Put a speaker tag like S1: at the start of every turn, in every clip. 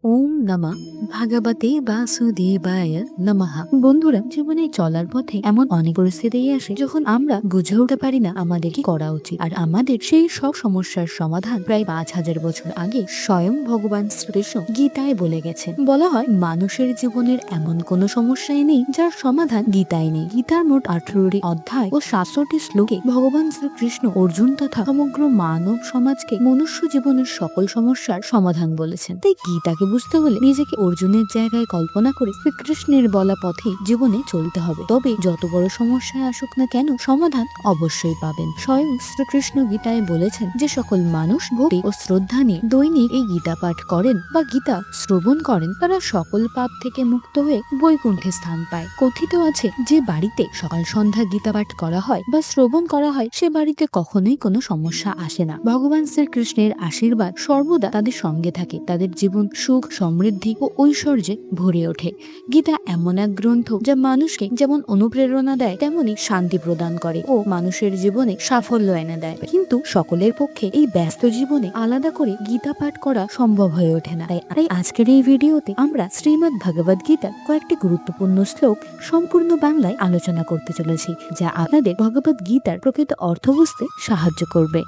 S1: ওম নমঃ ভাগবতে বাসুদেবায় নমঃ। বন্ধুরা, জীবনে চলার পথে এমন অনেক পরিস্থিতি আসে যখন আমরা বুঝে উঠতে পারি না আমাদের কি করা উচিত, আর আমাদের সেই সব সমস্যার সমাধান প্রায় 5,000 বছর আগে স্বয়ং ভগবান শ্রীকৃষ্ণ গীতায় বলে গেছেন। বলা হয় মানুষের জীবনের এমন কোনো সমস্যাই নেই যার সমাধান গীতায় নেই। গীতার মোট 18টি অধ্যায় ও 700টি শ্লোকে ভগবান শ্রীকৃষ্ণ অর্জুন তথা সমগ্র মানব সমাজকে মনুষ্য জীবনের সকল সমস্যার সমাধান বলেছেন। তাই গীতাকে বুঝতে হলে নিজেকে অর্জুনের জায়গায় কল্পনা করে শ্রীকৃষ্ণের বলা পথে জীবনে চলতে হবে। তবে যত বড় সমস্যায় আসুক না কেন সমাধান অবশ্যই পাবেন। স্বয়ং শ্রীকৃষ্ণ গীতায় বলেছেন যে সকল মানুষ ভক্তি ও শ্রদ্ধা নিয়ে দৈনিক এই গীতা পাঠ করেন বা গীতা শ্রবণ করেন তারা সকল পাপ থেকে মুক্ত হয়ে বৈকুণ্ঠে স্থান পায়। কথিত আছে যে বাড়িতে সকাল সন্ধ্যা গীতা পাঠ করা হয় বা শ্রবণ করা হয় সে বাড়িতে কখনোই কোনো সমস্যা আসে না। ভগবান শ্রীকৃষ্ণের আশীর্বাদ সর্বদা তাদের সঙ্গে থাকে, তাদের জীবন সুখ সমৃদ্ধি ও ঐশ্বর্যে ভরে ওঠে। গীতা এমন এক গ্রন্থ যা মানুষকে যেমন অনুপ্রেরণা দেয় তেমনি শান্তি প্রদান করে ও মানুষের জীবনে সাফল্য এনে দেয়। কিন্তু সকলের পক্ষে এই ব্যস্ত জীবনে আলাদা করে গীতা পাঠ করা সম্ভব হয়ে ওঠে না। তাই আজকের এই ভিডিওতে আমরা শ্রীমদ্ ভগবদ গীতার কয়েকটি গুরুত্বপূর্ণ শ্লোক সম্পূর্ণ বাংলায় আলোচনা করতে চলেছি, যা আপনাদের ভগবদ গীতার প্রকৃত অর্থ বুঝতে সাহায্য করবে।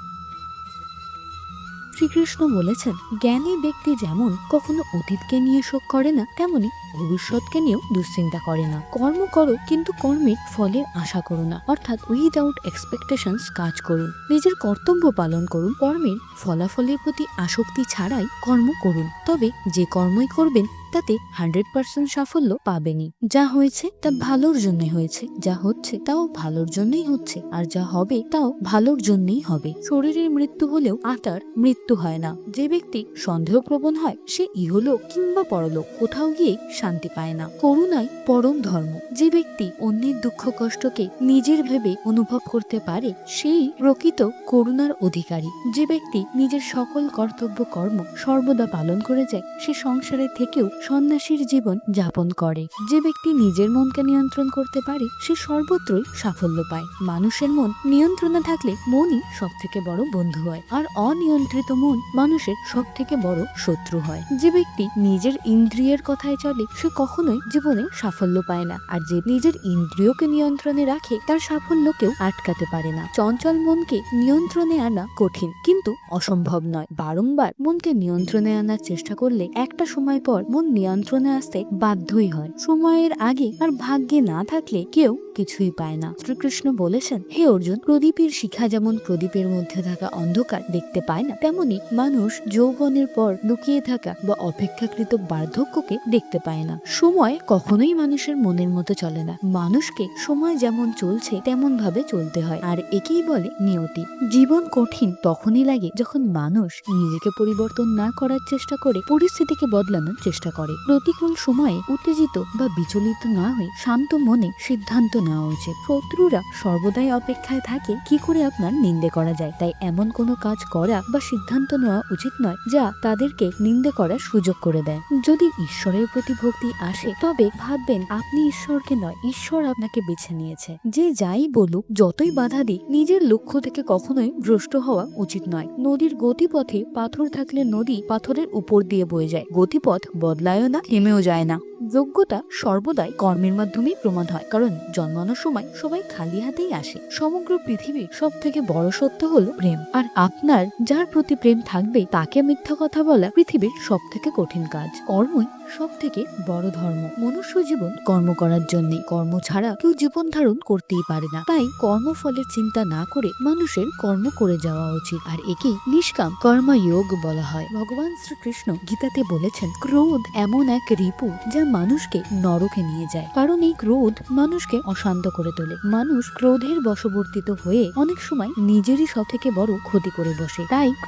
S1: শ্রীকৃষ্ণ বলেছেন, জ্ঞানী ব্যক্তি যেমন কখনো অতীতকে নিয়ে শোক করে না তেমনি ভবিষ্যৎকে নিয়েও দুশ্চিন্তা করে না। কর্ম করো কিন্তু কর্মের ফলের আশা করো না, অর্থাৎ উইদাউট এক্সপেকটেশনস কাজ করুন। নিজের কর্তব্য পালন করুন, কর্মের ফলাফলের প্রতি আসক্তি ছাড়াই কর্ম করুন। তবে যে কর্মই করবেন তাতে 100% সাফল্য পাবেনই। যা হয়েছে তা ভালোর জন্য হয়েছে, যা হচ্ছে তাও ভালোর জন্যই হচ্ছে, আর যা হবে তাও ভালোর জন্যই হবে। শরীরের মৃত্যু হলেও আত্মার মৃত্যু হয় না। যে ব্যক্তি সন্দেহপ্রবণ হয় সে ইহলোক কিংবা পরলোক কোথাও গিয়ে শান্তি পায় না। করুণাই পরম ধর্ম। যে ব্যক্তি অন্যের দুঃখ কষ্টকে নিজের ভেবে অনুভব করতে পারে সেই প্রকৃত করুণার অধিকারী। যে ব্যক্তি নিজের সকল কর্তব্য কর্ম সর্বদা পালন করে যায় সে সংসারের থেকেও সন্ন্যাসীর জীবন যাপন করে। যে ব্যক্তি নিজের মনকে নিয়ন্ত্রণ করতে পারে সে সর্বত্রই সাফল্য পায়। মানুষের মন নিয়ন্ত্রণে থাকলে মনই সব থেকে বড় বন্ধু হয়, আর অনিয়ন্ত্রিত মন মানুষের সব থেকে বড় শত্রু হয়। যে ব্যক্তি নিজের ইন্দ্রিয়ের কথায় চলে সে কখনোই জীবনে সাফল্য পায় না, আর যে নিজের ইন্দ্রিয়কে নিয়ন্ত্রণে রাখে তার সাফল্য কেউ আটকাতে পারে না। চঞ্চল মনকে নিয়ন্ত্রণে আনা কঠিন কিন্তু অসম্ভব নয়। বারংবার মনকে নিয়ন্ত্রণে আনার চেষ্টা করলে একটা সময় পর মন নিয়ন্ত্রণে আসতে বাধ্যই হয়। সময়ের আগে আর ভাগ্যে না থাকলে কেউ কিছুই পায় না। শ্রীকৃষ্ণ বলেছেন, হে অর্জুন, প্রদীপের শিখা যেমন প্রদীপের মধ্যে থাকা অন্ধকার দেখতে পায় না তেমনি মানুষ যৌবনের পর লুকিয়ে থাকা বা অপেক্ষাকৃত বার্ধক্যকে দেখতে পায় না। সময় কখনোই মানুষের মনের মতো চলে না। মানুষকে সময় যেমন চলছে তেমন ভাবে চলতে হয়, আর একেই বলে নিয়তি। জীবন কঠিন তখনই লাগে যখন মানুষ নিজেকে পরিবর্তন না করার চেষ্টা করে পরিস্থিতিকে বদলানোর চেষ্টা করে। প্রতিকূল সময়ে উত্তেজিত বা বিচলিত না হয়ে শান্ত মনে সিদ্ধান্ত নেওয়া উচিত। শত্রুরা সর্বদাই অপেক্ষায় থাকে কি করে আপনার নিন্দে করা যায়। তাই এমন কোনো কাজ করা বা সিদ্ধান্ত নেওয়া উচিত নয় যা তাদেরকে নিন্দে করার সুযোগ করে দেয়। যদি ঈশ্বরের প্রতি ভক্তি আসে তবে ভাববেন আপনি ঈশ্বরকে নয়, ঈশ্বর আপনাকে বেছে নিয়েছে। যে যাই বলুক, যতই বাধা দিক, নিজের লক্ষ্য থেকে কখনোই ভ্রষ্ট হওয়া উচিত নয়। নদীর গতিপথে পাথর থাকলে নদী পাথরের উপর দিয়ে বয়ে যায়। গতিপথ বদলায়ও না, থেমেও যায় না। যোগ্যতা সর্বদাই কর্মের মাধ্যমেই প্রমাণ হয়, কারণ জন্মানোর সময় সবাই খালি হাতেই আসে। সমগ্র পৃথিবীর সব থেকে বড় সত্য হলো প্রেম, আর আপনার যার প্রতি প্রেম থাকবে তাকে মিথ্যা কথা বলা পৃথিবীর সব থেকে কঠিন কাজ। কর্মই সব থেকে বড় ধর্ম। মনুষ্য জীবন কর্ম করার জন্য, কর্ম ছাড়া কেউ জীবন ধারণ করতেই পারে না। তাই কর্মফলের চিন্তা না করে মানুষের কর্ম করে যাওয়া উচিত, আর একেই নিষ্কাম কর্মযোগ বলা হয়। ভগবান শ্রীকৃষ্ণ গীতাতে বলেছেন, ক্রোধ এমন এক রিপু যা মানুষকে নরকে নিয়ে যায়, কারণ এই ক্রোধ মানুষকে অশান্ত করে তোলে। মানুষ ক্রোধের বশবর্তিত হয়ে অনেক সময় নিজেরই সব থেকে বড় ক্ষতি করে বসে।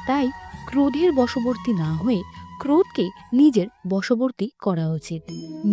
S1: তাই ক্রোধের বশবর্তী না হয়ে ক্রোধকে নিজের বশবর্তী করা উচিত।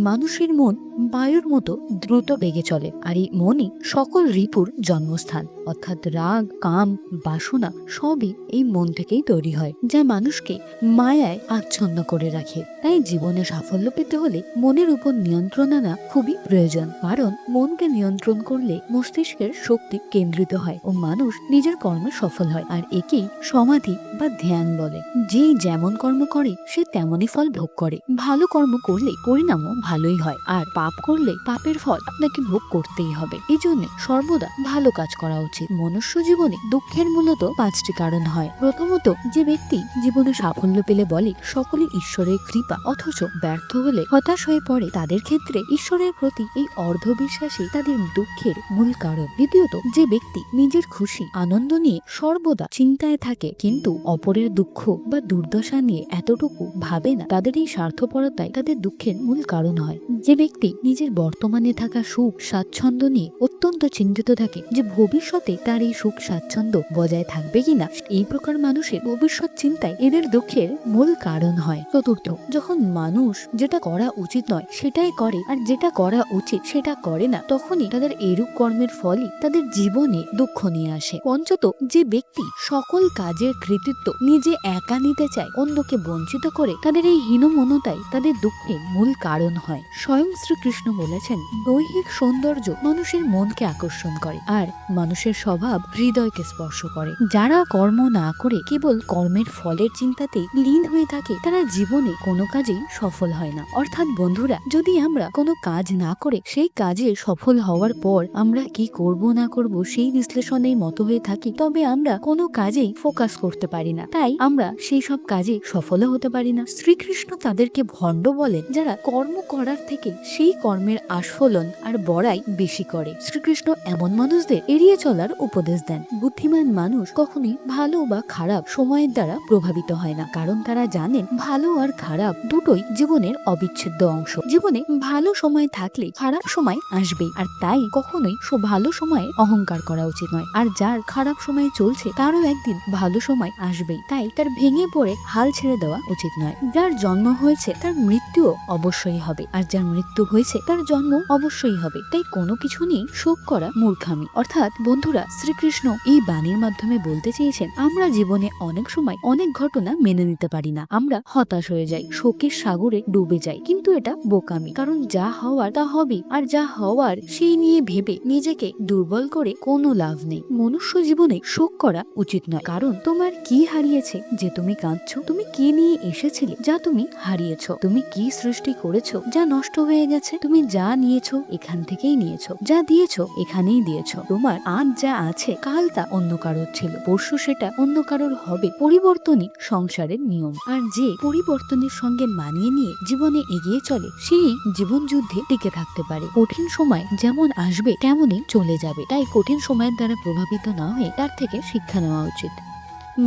S1: মানুষের মন বায়ুর মতো দ্রুত বেগে চলে, আর এই মনই সকল রিপুর জন্মস্থান। অর্থাৎ রাগ, কাম, বাসনা সবই এই মন থেকেই তৈরি হয়, যা মানুষকে মায়ায় আচ্ছন্ন করে রাখে। তাই জীবনে সাফল্য পেতে হলে মনের উপর নিয়ন্ত্রণ আনা খুবই প্রয়োজন, কারণ মনকে নিয়ন্ত্রণ করলে মস্তিষ্কের শক্তি কেন্দ্রিত হয় ও মানুষ নিজের কর্মে সফল হয়, আর একেই সমাধি বা ধ্যান বলে। যে যেমন কর্ম করে সে সে তেমনই ফল ভোগ করে। ভালো কর্ম করলে পরিণামও ভালোই হয়, আর পাপ করলে পাপের ফল আপনাকে ভোগ করতেই হবে। এই জন্য সর্বদা ভালো কাজ করা উচিত। মনুষ্য জীবনে দুঃখের মূলত 5টি কারণ হয়। প্রথমত, যে ব্যক্তি জীবনে সাফল্য পেলে বলে সকলে ঈশ্বরের কৃপা, অথচ ব্যর্থ হলে হতাশ হয়ে পড়ে, তাদের ক্ষেত্রে ঈশ্বরের প্রতি এই অর্ধবিশ্বাসী তাদের দুঃখের মূল কারণ। দ্বিতীয়ত, যে ব্যক্তি নিজের খুশি আনন্দ নিয়ে সর্বদা চিন্তায় থাকে কিন্তু অপরের দুঃখ বা দুর্দশা নিয়ে এতটুকু ভাবে না, তাদের এই স্বার্থপরতাই তাদের দুঃখের মূল কারণ হয়। যে ব্যক্তি নিজের বর্তমানে থাকা সুখ স্বাচ্ছন্দ্য নিয়ে অত্যন্ত চিন্তিত থাকে যে ভবিষ্যতে তার এই সুখ স্বাচ্ছন্দ্য বজায় থাকবে কিনা, এই প্রকার মানুষের ভবিষ্যৎ চিন্তায় এদের দুঃখের মূল কারণ হয়। চতুর্থ, যখন মানুষ যেটা করা উচিত নয় সেটাই করে আর যেটা করা উচিত সেটা করে না, তখনই তাদের এরূপ কর্মের ফলই তাদের জীবনে দুঃখ নিয়ে আসে। পঞ্চত, যে ব্যক্তি সকল কাজের কৃতিত্ব নিজে একা নিতে চায়, অন্যকে বঞ্চিত করে, তাদের এই হীনমন্যতাই তাদের দুঃখের মূল কারণ হয়। স্বয়ং শ্রীকৃষ্ণ বলেছেন, দৈহিক সৌন্দর্য মানুষের মনকে আকর্ষণ করে আর মানুষের স্বভাব হৃদয়কে স্পর্শ করে। যারা কর্ম না করে কেবল কর্মের ফলের চিন্তাতেই লীন হয়ে থাকে, তারা জীবনে কোনো কাজেই সফল হয় না। অর্থাৎ বন্ধুরা, যদি আমরা কোনো কাজ না করে সেই কাজে সফল হওয়ার পর আমরা কি করব না করব সেই বিশ্লেষণেই মতো হয়ে থাকি, তবে আমরা কোনো কাজেই ফোকাস করতে পারি না, তাই আমরা সেই সব কাজে সফল হতে পারি না। শ্রীকৃষ্ণ তাদেরকে ভণ্ড বলেন যারা কর্ম করার থেকে সেই কর্মের আস্ফলন আর বড়াই বেশি করে। শ্রীকৃষ্ণ এমন মানুষদের এড়িয়ে চলার উপদেশ দেন। বুদ্ধিমান মানুষ কখনোই ভালো বা খারাপ সময়ের দ্বারা প্রভাবিত হয় না, কারণ তারা জানেন ভালো আর খারাপ দুটোই জীবনের অবিচ্ছেদ্য অংশ। জীবনে ভালো সময় থাকলে খারাপ সময় আসবেই, আর তাই কখনোই ভালো সময়ে অহংকার করা উচিত নয়। আর যার খারাপ সময় চলছে তারও একদিন ভালো সময় আসবেই, তাই তার ভেঙে পড়ে হাল ছেড়ে দেওয়া উচিত নয়। যার জন্ম হয়েছে তার মৃত্যুও অবশ্যই হবে, আর যার মৃত্যু হয়েছে তার জন্ম অবশ্যই হবে, তাই কোনো কিছু নিয়ে শোক করা মূর্খামি। অর্থাৎ বন্ধুরা, শ্রীকৃষ্ণ এই বাণীর মাধ্যমে বলতে চেয়েছেন, আমরা জীবনে অনেক সময় অনেক ঘটনা মেনে নিতে পারি না, আমরা হতাশ হয়ে যাই, শোকের সাগরে ডুবে যাই, কিন্তু এটা বোকামি, কারণ যা হওয়ার তা হবে, আর যা হওয়ার সেই নিয়ে ভেবে নিজেকে দুর্বল করে কোনো লাভ নেই। মনুষ্য জীবনে শোক করা উচিত নয়, কারণ তোমার কি হারিয়েছে যে তুমি কাঁদছো? তুমি কি নিয়ে এসেছিলে যা তুমি হারিয়েছো? তুমি কি সৃষ্টি করেছো যা নষ্ট হয়ে গেছে? তুমি যা নিয়েছো এখান থেকেই নিয়েছো, যা দিয়েছো এখানেই দিয়েছো। তোমার আজ যা আছে কাল তা অন্য কারোর ছিল, পরশু সেটা অন্য কারোর হবে। পরিবর্তনই সংসারের নিয়ম, আর যে পরিবর্তনের সঙ্গে মানিয়ে নিয়ে জীবনে এগিয়ে চলে সেই জীবন যুদ্ধে টিকে থাকতে পারে। কঠিন সময় যেমন আসবে তেমনই চলে যাবে, তাই কঠিন সময়ের দ্বারা প্রভাবিত না হয়ে তার থেকে শিক্ষা নেওয়া উচিত।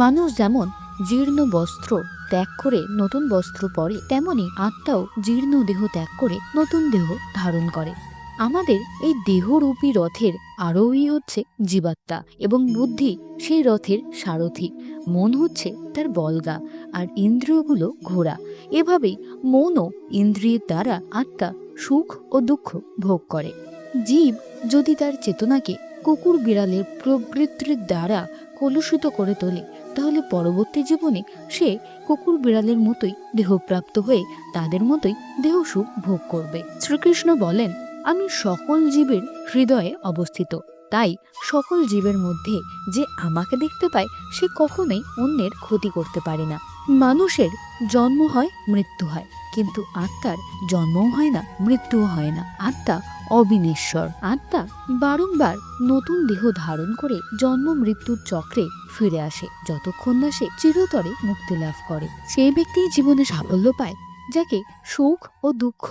S1: মানুষ যেমন জীর্ণ বস্ত্র ত্যাগ করে নতুন বস্ত্র পরে, তেমনি আত্মাও জীর্ণ দেহ ত্যাগ করে নতুন দেহ ধারণ করে। আমাদের এই দেহরূপী রথের আরোহী হচ্ছে জীবাত্মা, এবং বুদ্ধি সেই রথের সারথি। মন হচ্ছে তার বলগা, আর ইন্দ্রিয়গুলো ঘোড়া। এভাবেই মন ও ইন্দ্রিয়ের দ্বারা আত্মা সুখ ও দুঃখ ভোগ করে। জীব যদি তার চেতনাকে কুকুর বিড়ালের প্রবৃত্তির দ্বারা কলুষিত করে তোলে, তাহলে পরবর্তী জীবনে সে কুকুর বিড়ালের মতোই দেহপ্রাপ্ত হয়ে তাদের মতোই দেহ সুখ ভোগ করবে। শ্রীকৃষ্ণ বলেন, আমি সকল জীবের হৃদয়ে অবস্থিত, তাই সকল জীবের মধ্যে যে আমাকে দেখতে পায় সে কখনোই অন্যের ক্ষতি করতে পারে না। মানুষের জন্ম হয়, মৃত্যু হয়, কিন্তু আত্মার জন্মও হয় না, মৃত্যুও হয় না। আত্মা অবিনশ্বর। আত্মা বারংবার নতুন দেহ ধারণ করে জন্ম মৃত্যুর চক্রে ফিরে আসে, যতক্ষণ না সে চিরতরে মুক্তি লাভ করে। সেই ব্যক্তি জীবনে সাফল্য পায় যাকে সুখ ও দুঃখ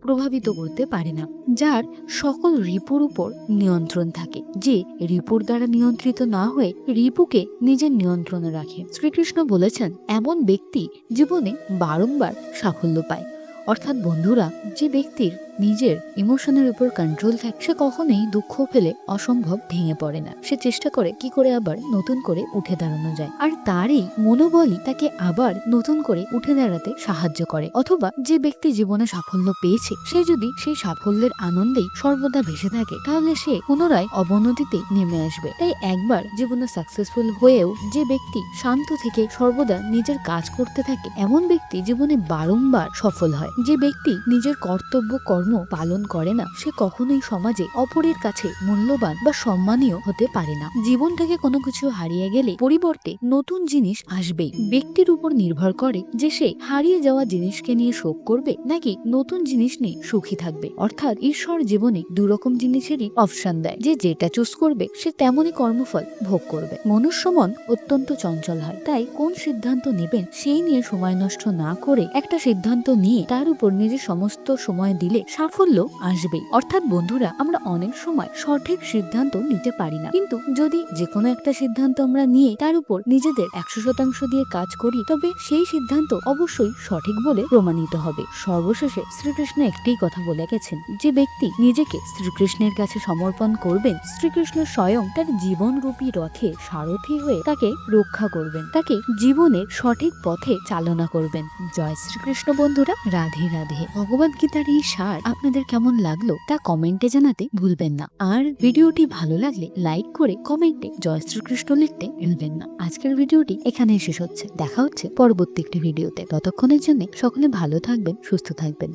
S1: প্রভাবিত করতে পারে না, যার সকল রিপুর উপর নিয়ন্ত্রণ থাকে, যে রিপুর দ্বারা নিয়ন্ত্রিত না হয়ে রিপুকে নিজের নিয়ন্ত্রণে রাখে। শ্রীকৃষ্ণ বলেছেন, এমন ব্যক্তি জীবনে বারংবার সাফল্য পায়। অর্থাৎ বন্ধুরা, যে ব্যক্তির নিজের ইমোশনের উপর কন্ট্রোল থাকে সে কখনোই দুঃখ পেলে অসম্ভব ভেঙে পড়ে না। সে চেষ্টা করে কি করে আবার নতুন করে উঠে দাঁড়ানো যায়, আর তার এই মনোবলই তাকে আবার নতুন করে উঠে দাঁড়াতে সাহায্য করে। অথবা যে ব্যক্তি জীবনে সাফল্য পেয়েছে সে যদি সেই সাফল্যের আনন্দেই সর্বদা ভেসে থাকে, তাহলে সে পুনরায় অবনতিতে নেমে আসবে। তাই একবার জীবনে সাকসেসফুল হয়েও যে ব্যক্তি শান্ত থেকে সর্বদা নিজের কাজ করতে থাকে, এমন ব্যক্তি জীবনে বারংবার সফল হয়। যে ব্যক্তি নিজের কর্তব্য কর্ম ধর্ম পালন করে না সে কখনোই সমাজে অপরের কাছে মূল্যবান বা সম্মানীয় হতে পারে না। জীবন থেকে কোনো কিছু হারিয়ে গেলে পরিবর্তে নতুন জিনিস আসবেই। ব্যক্তির উপর নির্ভর করে যে সে হারিয়ে যাওয়া জিনিসকে নিয়ে শোক করবে নাকি নতুন জিনিস নিয়ে সুখী থাকবে। অর্থাৎ ঈশ্বর জীবনে দুরকম জিনিসেরই অপশন দেয়, যে যেটা চুজ করবে সে তেমনই কর্মফল ভোগ করবে। মনুষ্য মন অত্যন্ত চঞ্চল হয়, তাই কোন সিদ্ধান্ত নেবেন সেই নিয়ে সময় নষ্ট না করে একটা সিদ্ধান্ত নিয়ে তার উপর নিজের সমস্ত সময় দিলে সাফল্য আসবেই। অর্থাৎ বন্ধুরা, আমরা অনেক সময় সঠিক সিদ্ধান্ত নিতে পারি না, কিন্তু যদি যে কোনো একটা সিদ্ধান্ত আমরা নিয়ে তার উপর নিজেদের 100% দিয়ে কাজ করি তবে সেই সিদ্ধান্ত অবশ্যই সঠিক বলে প্রমাণিত হবে। সর্বশেষে শ্রীকৃষ্ণ একটাই কথা বলে গেছেন, যে ব্যক্তি নিজেকে শ্রীকৃষ্ণের কাছে সমর্পণ করবেন, শ্রীকৃষ্ণ স্বয়ং তার জীবনরূপী রথে সারথি হয়ে তাকে রক্ষা করবেন, তাকে জীবনের সঠিক পথে চালনা করবেন। জয় শ্রীকৃষ্ণ বন্ধুরা, রাধে রাধে। ভগবদ গীতার এই সার আপনাদের কেমন লাগলো তা কমেন্টে জানাতে ভুলবেন না। আর ভিডিওটি ভালো লাগলে লাইক করে কমেন্টে জয় শ্রীকৃষ্ণ লিখতে ভুলবেন না। আজকের ভিডিওটি এখানেই শেষ হচ্ছে। দেখা হচ্ছে পরবর্তী একটি ভিডিওতে। ততক্ষণের জন্য সকলে ভালো থাকবেন, সুস্থ থাকবেন।